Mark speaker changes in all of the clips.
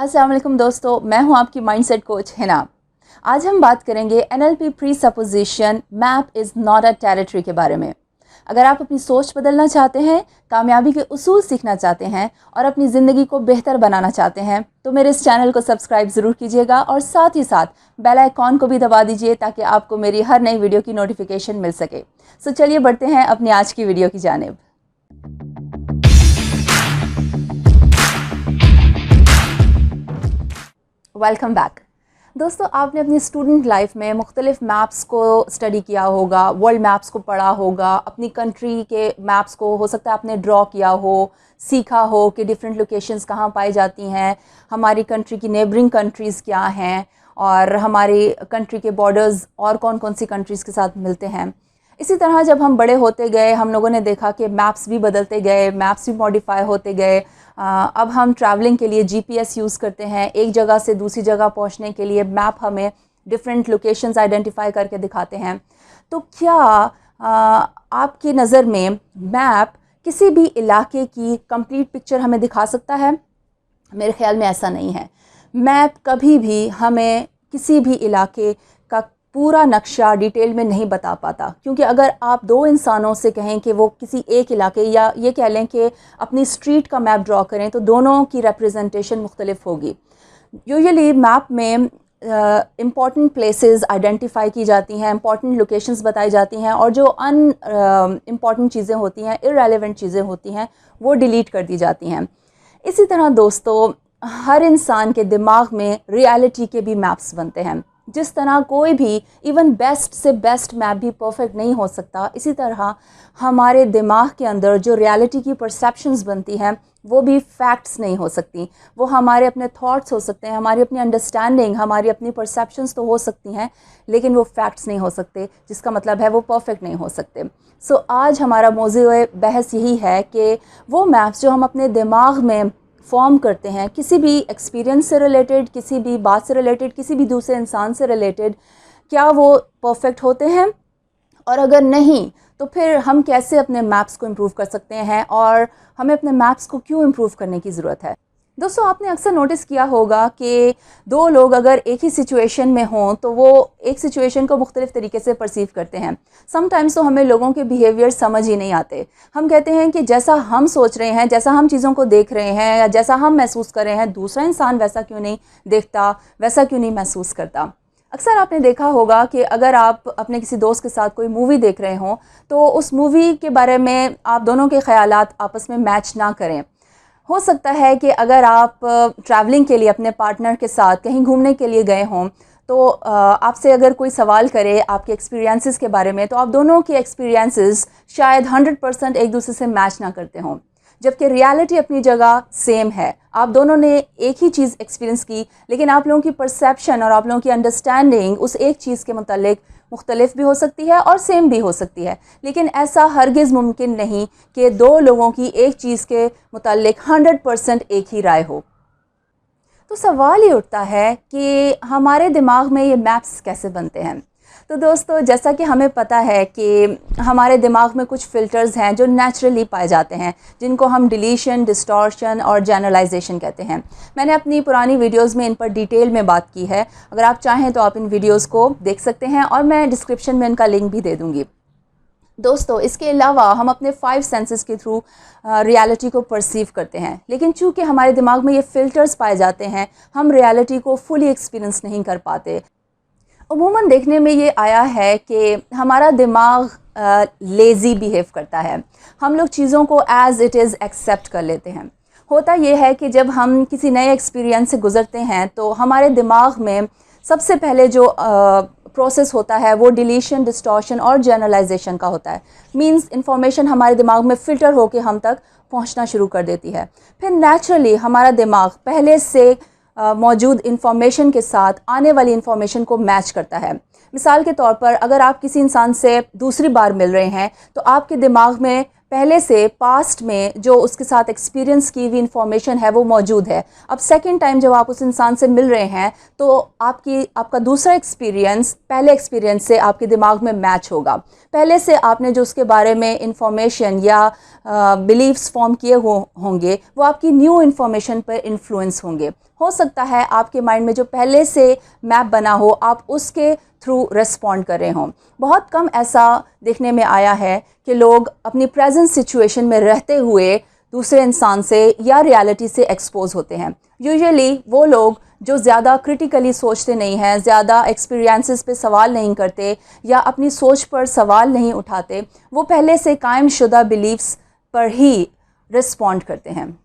Speaker 1: अस्सलाम वालेकुम दोस्तों, मैं हूं आपकी माइंडसेट कोच हिना। आज हम बात करेंगे NLP pre supposition map is not a territory के बारे में। अगर आप अपनी सोच बदलना चाहते हैं, कामयाबी के उसूल सीखना चाहते हैं और अपनी ज़िंदगी को बेहतर बनाना चाहते हैं तो मेरे इस चैनल को सब्सक्राइब ज़रूर कीजिएगा और साथ ही साथ बेल आइकॉन को भी दबा दीजिए ताकि आपको मेरी हर नई वीडियो की नोटिफिकेशन मिल सके। सो चलिए बढ़ते हैं अपनी आज की वीडियो की जानिब। वेलकम बैक दोस्तों, आपने अपनी स्टूडेंट लाइफ में मुख्तलिफ मैप्स को स्टडी किया होगा, वर्ल्ड मैप्स को पढ़ा होगा, अपनी कंट्री के मैप्स को हो सकता है आपने ड्रॉ किया हो, सीखा हो कि डिफरेंट लोकेशंस कहाँ पाई जाती हैं, हमारी कंट्री की नेबरिंग कंट्रीज़ क्या हैं और हमारी कंट्री के बॉर्डर्स और कौन कौन सी कंट्रीज़ के साथ मिलते हैं। इसी तरह जब हम बड़े होते गए हम लोगों ने देखा कि मैप्स भी बदलते गए, मैप्स भी मॉडिफाई होते गए। अब हम ट्रैवलिंग के लिए जीपीएस यूज़ करते हैं, एक जगह से दूसरी जगह पहुंचने के लिए मैप हमें डिफरेंट लोकेशंस आइडेंटिफाई करके दिखाते हैं। तो क्या आपकी नज़र में मैप किसी भी इलाके की कंप्लीट पिक्चर हमें दिखा सकता है? मेरे ख्याल में ऐसा नहीं है। मैप कभी भी हमें किसी भी इलाके का पूरा नक्शा डिटेल में नहीं बता पाता, क्योंकि अगर आप दो इंसानों से कहें कि वो किसी एक इलाके या ये कह लें कि अपनी स्ट्रीट का मैप ड्रॉ करें तो दोनों की रिप्रेजेंटेशन मुख्तलिफ होगी। यूजुअली मैप में इम्पॉर्टेंट प्लेसेस आइडेंटिफाई की जाती हैं, इम्पॉर्टेंट लोकेशंस बताई जाती हैं और जो इम्पॉर्टेंट चीज़ें होती हैं, इररेलेवेंट चीज़ें होती हैं, वो डिलीट कर दी जाती हैं। इसी तरह दोस्तों, हर इंसान के दिमाग में रियलिटी के भी मैप्स बनते हैं। जिस तरह कोई भी इवन बेस्ट से बेस्ट मैप भी परफेक्ट नहीं हो सकता, इसी तरह हमारे दिमाग के अंदर जो रियलिटी की परसेप्शंस बनती हैं वो भी फैक्ट्स नहीं हो सकती। वो हमारे अपने थॉट्स हो सकते हैं, हमारी अपनी अंडरस्टैंडिंग, हमारी अपनी परसेप्शंस तो हो सकती हैं, लेकिन वो फैक्ट्स नहीं हो सकते, जिसका मतलब है वो परफेक्ट नहीं हो सकते। सो आज हमारा मौज़ूए बहस यही है कि वो मैप्स जो हम अपने दिमाग में फॉर्म करते हैं, किसी भी एक्सपीरियंस से रिलेटेड, किसी भी बात से रिलेटेड, किसी भी दूसरे इंसान से रिलेटेड, क्या वो परफेक्ट होते हैं? और अगर नहीं तो फिर हम कैसे अपने मैप्स को इम्प्रूव कर सकते हैं और हमें अपने मैप्स को क्यों इम्प्रूव करने की ज़रूरत है? दोस्तों, आपने अक्सर नोटिस किया होगा कि दो लोग अगर एक ही सिचुएशन में हों तो वो एक सिचुएशन को मुख्तलिफ़ तरीके से परसीव करते हैं। समटाइम्स तो हमें लोगों के बिहेवियर समझ ही नहीं आते। हम कहते हैं कि जैसा हम सोच रहे हैं, जैसा हम चीज़ों को देख रहे हैं या जैसा हम महसूस कर रहे हैं, दूसरा इंसान वैसा क्यों नहीं देखता, वैसा क्यों नहीं महसूस करता। अक्सर आपने देखा होगा कि अगर आप अपने किसी दोस्त के साथ कोई मूवी देख रहे हों तो उस मूवी के बारे में आप दोनों के ख़यालात आपस में मैच ना करें। हो सकता है कि अगर आप ट्रैवलिंग के लिए अपने पार्टनर के साथ कहीं घूमने के लिए गए हों तो आपसे अगर कोई सवाल करे आपके एक्सपीरियंसेस के बारे में, तो आप दोनों के एक्सपीरियंसेस शायद 100% एक दूसरे से मैच ना करते हों, जबकि रियलिटी अपनी जगह सेम है। आप दोनों ने एक ही चीज़ एक्सपीरियंस की, लेकिन आप लोगों की परसेप्शन और आप लोगों की अंडरस्टैंडिंग उस एक चीज़ के मुतालिक मुख्तलिफ भी हो सकती है और सेम भी हो सकती है। लेकिन ऐसा हरगिज़ मुमकिन नहीं कि दो लोगों की एक चीज़ के मुतालिक 100% एक ही राय हो। तो सवाल ये उठता है कि हमारे दिमाग में ये मैप्स कैसे बनते हैं? तो दोस्तों, जैसा कि हमें पता है कि हमारे दिमाग में कुछ फ़िल्टर्स हैं जो नेचुरली पाए जाते हैं, जिनको हम डिलीशन, डिस्टॉर्शन और जनरलाइजेशन कहते हैं। मैंने अपनी पुरानी वीडियोस में इन पर डिटेल में बात की है। अगर आप चाहें तो आप इन वीडियोस को देख सकते हैं और मैं डिस्क्रिप्शन में इनका लिंक भी दे दूँगी। दोस्तों, इसके अलावा हम अपने 5 सेंसेस के थ्रू रियलिटी को परसीव करते हैं, लेकिन चूँकि हमारे दिमाग में ये फ़िल्टर्स पाए जाते हैं, हम रियलिटी को फुली एक्सपीरियंस नहीं कर पाते। अमूमन देखने में ये आया है कि हमारा दिमाग लेज़ी बिहेव करता है। हम लोग चीज़ों को एज़ इट इज़ एक्सेप्ट कर लेते हैं। होता ये है कि जब हम किसी नए एक्सपीरियंस से गुज़रते हैं तो हमारे दिमाग में सबसे पहले जो प्रोसेस होता है वो डिलीशन, डिस्टॉर्शन और जनरलाइजेशन का होता है। मींस इंफॉर्मेशन हमारे दिमाग में फ़िल्टर होकर हम तक पहुंचना शुरू कर देती है। फिर नेचुरली हमारा दिमाग पहले से मौजूद इंफॉर्मेशन के साथ आने वाली इंफॉर्मेशन को मैच करता है। मिसाल के तौर पर अगर आप किसी इंसान से दूसरी बार मिल रहे हैं तो आपके दिमाग में पहले से पास्ट में जो उसके साथ एक्सपीरियंस की हुई इंफॉर्मेशन है वो मौजूद है। अब सेकंड टाइम जब आप उस इंसान से मिल रहे हैं तो आपका दूसरा एक्सपीरियंस पहले एक्सपीरियंस से आपके दिमाग में मैच होगा। पहले से आपने जो उसके बारे में इंफॉर्मेशन या बिलीव्स फॉर्म किए होंगे वो आपकी न्यू इन्फॉर्मेशन पर इन्फ्लुएंस होंगे। हो सकता है आपके माइंड में जो पहले से मैप बना हो आप उसके थ्रू रिस्पॉन्ड कर रहे हों। बहुत कम ऐसा देखने में आया है कि लोग अपनी प्रेजेंट सिचुएशन में रहते हुए दूसरे इंसान से या रियलिटी से एक्सपोज होते हैं। यूजुअली वो लोग जो ज़्यादा क्रिटिकली सोचते नहीं हैं, ज़्यादा एक्सपीरियंसेस पे सवाल नहीं करते या अपनी सोच पर सवाल नहीं उठाते, वो पहले से कायम शुदा बिलीव्स पर ही रिस्पॉन्ड करते हैं।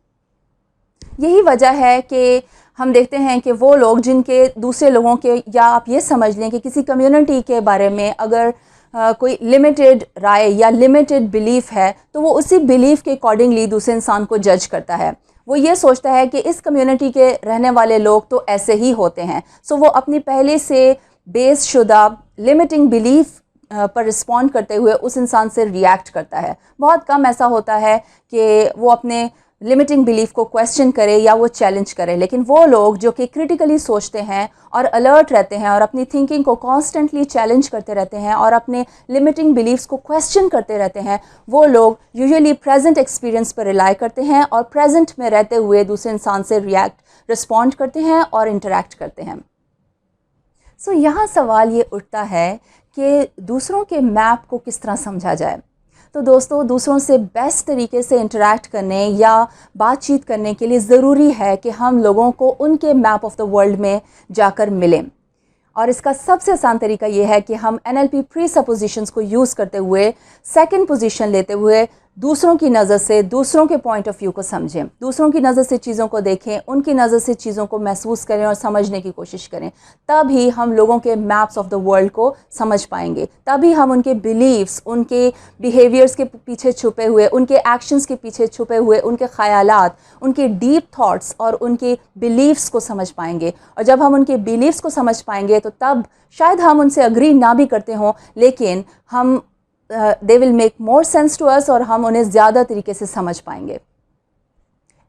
Speaker 1: यही वजह है कि हम देखते हैं कि वो लोग जिनके दूसरे लोगों के या आप ये समझ लें कि किसी कम्युनिटी के बारे में अगर कोई लिमिटेड राय या लिमिटेड बिलीफ है तो वो उसी बिलीफ के अकॉर्डिंगली दूसरे इंसान को जज करता है। वो ये सोचता है कि इस कम्युनिटी के रहने वाले लोग तो ऐसे ही होते हैं, सो वो अपनी पहले से बेस शुदा लिमिटिंग बिलीफ पर रिस्पॉन्ड करते हुए उस इंसान से रिएक्ट करता है। बहुत कम ऐसा होता है कि वो अपने लिमिटिंग बिलीफ को क्वेश्चन करे या वो चैलेंज करे, लेकिन वो लोग जो कि क्रिटिकली सोचते हैं और अलर्ट रहते हैं और अपनी थिंकिंग को कॉन्स्टेंटली चैलेंज करते रहते हैं और अपने लिमिटिंग बिलीफ्स को क्वेश्चन करते रहते हैं, वो लोग यूजुअली प्रेजेंट एक्सपीरियंस पर रिलाई करते हैं और प्रेजेंट में रहते हुए दूसरे इंसान से रिस्पॉन्ड करते हैं और इंटरेक्ट करते हैं। सो यहाँ सवाल ये उठता है कि दूसरों के मैप को किस तरह समझा जाए। तो दोस्तों, दूसरों से बेस्ट तरीके से इंटरेक्ट करने या बातचीत करने के लिए ज़रूरी है कि हम लोगों को उनके मैप ऑफ द वर्ल्ड में जाकर मिलें। और इसका सबसे आसान तरीका ये है कि हम NLP प्री सपोजिशंस को यूज़ करते हुए सेकंड पोजीशन लेते हुए दूसरों की नज़र से दूसरों के पॉइंट ऑफ व्यू को समझें, दूसरों की नज़र से चीज़ों को देखें, उनकी नज़र से चीज़ों को महसूस करें और समझने की कोशिश करें। तभी हम लोगों के मैप्स ऑफ द वर्ल्ड को समझ पाएंगे, तभी हम उनके बिलीव्स, उनके बिहेवियर्स के पीछे छुपे हुए, उनके एक्शंस के पीछे छुपे हुए उनके ख़यालात, उनके डीप थॉट्स और उनके बिलीव्स को समझ पाएंगे। और जब हम उनके बिलीव्स को समझ पाएंगे तो तब शायद हम उनसे अग्री ना भी करते हों, लेकिन हम they will make more sense to us और हम उन्हें ज़्यादा तरीके से समझ पाएंगे।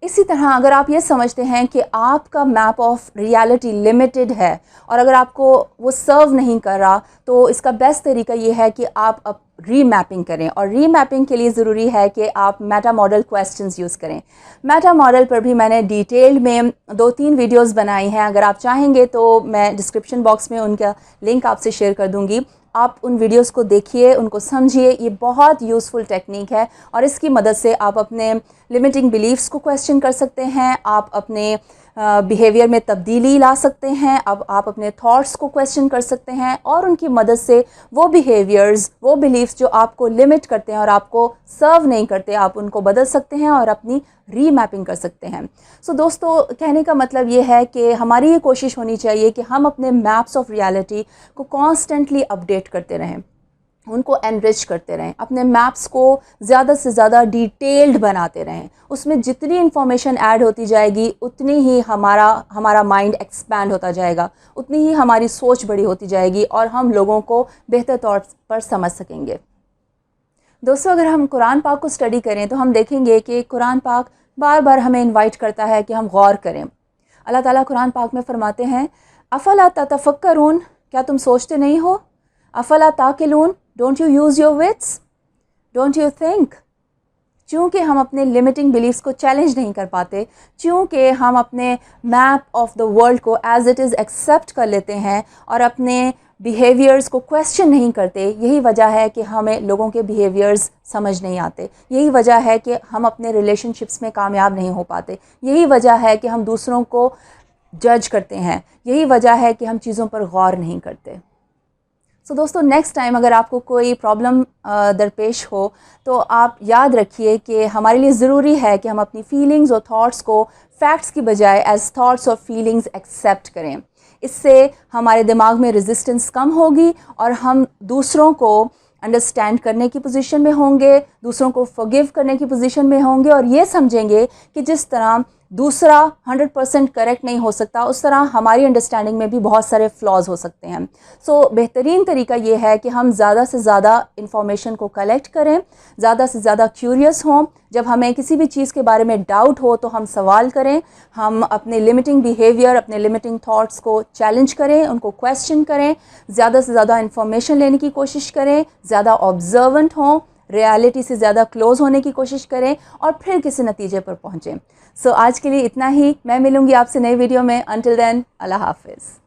Speaker 1: इसी तरह अगर आप ये समझते हैं कि आपका मैप ऑफ रियलिटी लिमिटेड है और अगर आपको वो सर्व नहीं कर रहा, तो इसका बेस्ट तरीका ये है कि आप अब रीमैपिंग करें। और रीमैपिंग के लिए ज़रूरी है कि आप मेटा मॉडल क्वेश्चंस यूज़ करें। मेटा मॉडल पर भी मैंने डिटेल में 2-3 वीडियोस बनाई हैं, अगर आप चाहेंगे तो मैं डिस्क्रिप्शन बॉक्स में उनका लिंक आपसे शेयर कर दूंगी। आप उन वीडियोस को देखिए, उनको समझिए। ये बहुत यूज़फुल टेक्निक है और इसकी मदद से आप अपने लिमिटिंग बिलीव्स को क्वेश्चन कर सकते हैं, आप अपने बिहेवियर में तब्दीली ला सकते हैं, अब आप अपने थॉट्स को क्वेश्चन कर सकते हैं और उनकी मदद से वो बिहेवियर्स, वो बिलीव्स जो आपको लिमिट करते हैं और आपको सर्व नहीं करते, आप उनको बदल सकते हैं और अपनी रीमैपिंग कर सकते हैं। सो दोस्तों, कहने का मतलब ये है कि हमारी ये कोशिश होनी चाहिए कि हम अपने मैप्स ऑफ रियलिटी को कॉन्स्टेंटली अपडेट करते रहें, उनको एनरिच करते रहें, अपने मैप्स को ज़्यादा से ज़्यादा डिटेल्ड बनाते रहें। उसमें जितनी इन्फॉर्मेशन ऐड होती जाएगी उतनी ही हमारा माइंड एक्सपैंड होता जाएगा, उतनी ही हमारी सोच बड़ी होती जाएगी और हम लोगों को बेहतर तौर पर समझ सकेंगे। दोस्तों, अगर हम कुरान पाक को स्टडी करें तो हम देखेंगे कि कुरान पाक बार बार हमें इनवाइट करता है कि हम गौर करें। अल्लाह ताला कुरान पाक में फरमाते हैं, अफला ततफक्करून, क्या तुम सोचते नहीं हो? अफला ताकिलून, don't you use your wits, don't you think. चूँकि हम अपने लिमिटिंग बिलीफ्स को चैलेंज नहीं कर पाते, चूँकि हम अपने मैप ऑफ द वर्ल्ड को एज इट इज़ एक्सेप्ट कर लेते हैं और अपने बिहेवियर्स को क्वेश्चन नहीं करते, यही वजह है कि हमें लोगों के बिहेवियर्स समझ नहीं आते, यही वजह है कि हम अपने रिलेशनशिप्स में कामयाब नहीं हो पाते, यही वजह है कि हम दूसरों को जज करते हैं, यही वजह है कि हम चीज़ों पर गौर नहीं करते। सो दोस्तों, नेक्स्ट टाइम अगर आपको कोई प्रॉब्लम दरपेश हो तो आप याद रखिए कि हमारे लिए ज़रूरी है कि हम अपनी फीलिंग्स और थॉट्स को फैक्ट्स की बजाय एज थॉट्स और फीलिंग्स एक्सेप्ट करें। इससे हमारे दिमाग में रेजिस्टेंस कम होगी और हम दूसरों को अंडरस्टैंड करने की पोजीशन में होंगे, दूसरों को फॉरगिव करने की पोजीशन में होंगे और ये समझेंगे कि जिस तरह दूसरा 100% करेक्ट नहीं हो सकता, उस तरह हमारी अंडरस्टैंडिंग में भी बहुत सारे फ्लॉज हो सकते हैं। सो बेहतरीन तरीका ये है कि हम ज़्यादा से ज़्यादा इंफॉर्मेशन को कलेक्ट करें, ज़्यादा से ज़्यादा क्यूरियस हों। जब हमें किसी भी चीज़ के बारे में डाउट हो तो हम सवाल करें, हम अपने लिमिटिंग बिहेवियर, अपने लिमिटिंग थॉट्स को चैलेंज करें, उनको क्वेश्चन करें, ज़्यादा से ज़्यादा इंफॉर्मेशन लेने की कोशिश करें, ज़्यादा ऑब्जर्वेंट हों, रियलिटी से ज़्यादा क्लोज होने की कोशिश करें और फिर किसी नतीजे पर पहुँचें। सो आज के लिए इतना ही। मैं मिलूँगी आपसे नई वीडियो में। अंटिल देन, अल्लाह हाफिज़।